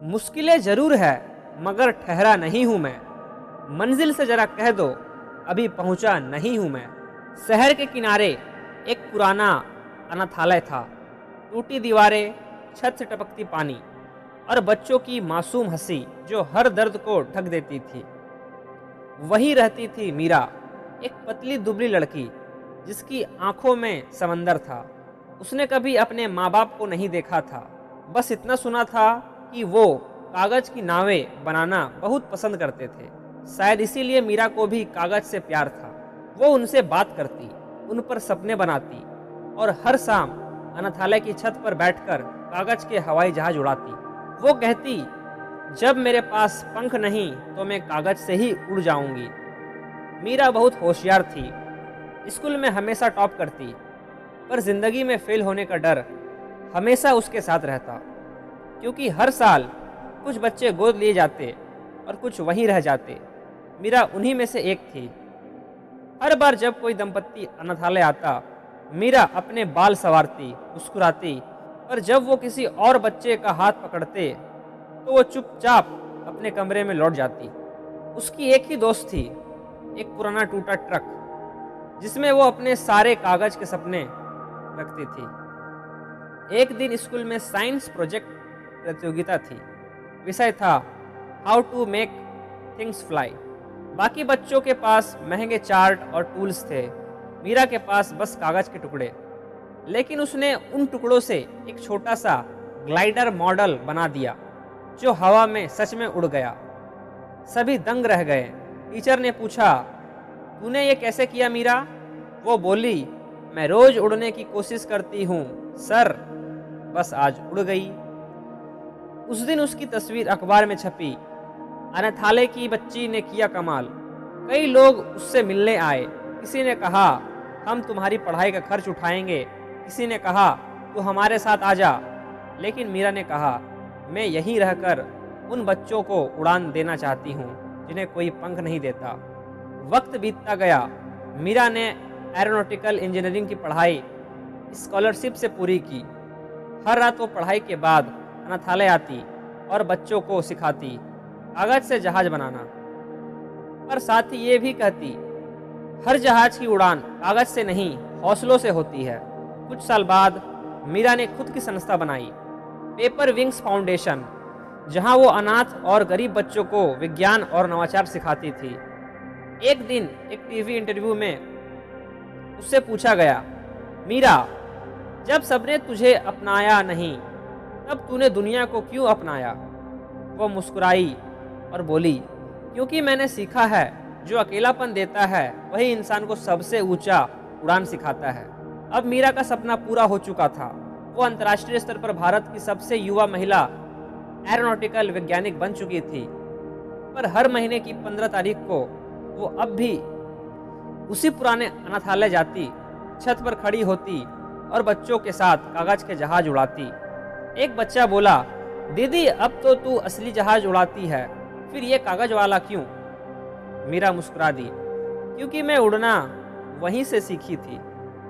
मुश्किलें जरूर है मगर ठहरा नहीं हूं मैं, मंजिल से जरा कह दो अभी पहुंचा नहीं हूं मैं। शहर के किनारे एक पुराना अनाथालय था, टूटी दीवारें, छत से टपकती पानी और बच्चों की मासूम हंसी जो हर दर्द को ढक देती थी। वहीं रहती थी मीरा, एक पतली दुबली लड़की जिसकी आंखों में समंदर था। उसने कभी अपने माँ बाप को नहीं देखा था, बस इतना सुना था कि वो कागज की नावें बनाना बहुत पसंद करते थे। शायद इसीलिए मीरा को भी कागज से प्यार था। वो उनसे बात करती, उन पर सपने बनाती और हर शाम अनाथालय की छत पर बैठकर कागज के हवाई जहाज उड़ाती। वो कहती, जब मेरे पास पंख नहीं तो मैं कागज से ही उड़ जाऊंगी। मीरा बहुत होशियार थी, स्कूल में हमेशा टॉप करती, पर जिंदगी में फेल होने का डर हमेशा उसके साथ रहता, क्योंकि हर साल कुछ बच्चे गोद लिए जाते और कुछ वहीं रह जाते। मीरा उन्हीं में से एक थी। हर बार जब कोई दंपत्ति अनाथालय आता, मीरा अपने बाल संवारती, मुस्कुराती, पर जब वो किसी और बच्चे का हाथ पकड़ते तो वो चुपचाप अपने कमरे में लौट जाती। उसकी एक ही दोस्त थी, एक पुराना टूटा ट्रक जिसमें वो अपने सारे कागज के सपने रखती थी। एक दिन स्कूल में साइंस प्रोजेक्ट प्रतियोगिता थी। विषय था how to make things fly. बाकी बच्चों के पास महंगे चार्ट और टूल्स थे, मीरा के पास बस कागज के टुकड़े। लेकिन उसने उन टुकड़ों से एक छोटा सा ग्लाइडर मॉडल बना दिया जो हवा में सच में उड़ गया। सभी दंग रह गए। टीचर ने पूछा, तूने ये कैसे किया मीरा? वो बोली, मैं रोज उड़ने की कोशिश करती हूँ सर, बस आज उड़ गई। उस दिन उसकी तस्वीर अखबार में छपी। अनाथालय की बच्ची ने किया कमाल। कई लोग उससे मिलने आए। किसी ने कहा, हम तुम्हारी पढ़ाई का खर्च उठाएंगे। किसी ने कहा, तू हमारे साथ आ जा। लेकिन मीरा ने कहा, मैं यहीं रहकर उन बच्चों को उड़ान देना चाहती हूँ जिन्हें कोई पंख नहीं देता। वक्त बीतता गया। मीरा ने एरोनॉटिकल इंजीनियरिंग की पढ़ाई स्कॉलरशिप से पूरी की। हर रात वो पढ़ाई के बाद अनाथालय आती और बच्चों को सिखाती कागज से जहाज बनाना, पर साथ ही ये भी कहती, हर जहाज की उड़ान कागज से नहीं हौसलों से होती है। कुछ साल बाद मीरा ने खुद की संस्था बनाई, पेपर विंग्स फाउंडेशन, जहां वो अनाथ और गरीब बच्चों को विज्ञान और नवाचार सिखाती थी। एक दिन एक टीवी इंटरव्यू में उससे पूछा गया, मीरा, जब सबने तुझे अपनाया नहीं तब तूने दुनिया को क्यों अपनाया? वो मुस्कुराई और बोली, क्योंकि मैंने सीखा है जो अकेलापन देता है वही इंसान को सबसे ऊंचा उड़ान सिखाता है। अब मीरा का सपना पूरा हो चुका था। वो अंतर्राष्ट्रीय स्तर पर भारत की सबसे युवा महिला एरोनॉटिकल वैज्ञानिक बन चुकी थी। पर हर महीने की 15 तारीख को वो अब भी उसी पुराने अनाथालय जाती, छत पर खड़ी होती और बच्चों के साथ कागज के जहाज उड़ाती। एक बच्चा बोला, दीदी अब तो तू असली जहाज उड़ाती है, फिर ये कागज वाला क्यों? मीरा मुस्कुरा दी, क्योंकि मैं उड़ना वहीं से सीखी थी।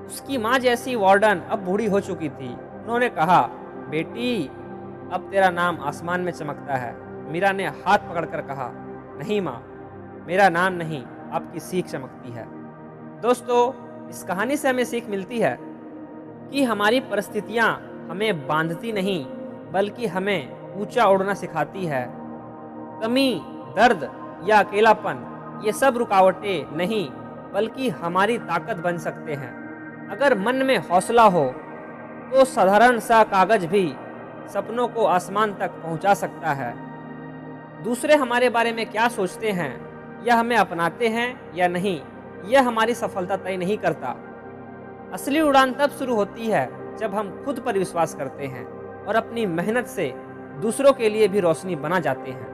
उसकी माँ जैसी वार्डन अब बूढ़ी हो चुकी थी। उन्होंने कहा, बेटी अब तेरा नाम आसमान में चमकता है। मीरा ने हाथ पकड़कर कहा, नहीं माँ, मेरा नाम नहीं, आपकी सीख चमकती है। दोस्तों, इस कहानी से हमें सीख मिलती है कि हमारी परिस्थितियाँ हमें बांधती नहीं बल्कि हमें ऊंचा उड़ना सिखाती है। कमी, दर्द या अकेलापन ये सब रुकावटें नहीं बल्कि हमारी ताकत बन सकते हैं। अगर मन में हौसला हो तो साधारण सा कागज भी सपनों को आसमान तक पहुंचा सकता है। दूसरे हमारे बारे में क्या सोचते हैं या हमें अपनाते हैं या नहीं, यह हमारी सफलता तय नहीं करता। असली उड़ान तब शुरू होती है जब हम खुद पर विश्वास करते हैं और अपनी मेहनत से दूसरों के लिए भी रोशनी बना जाते हैं।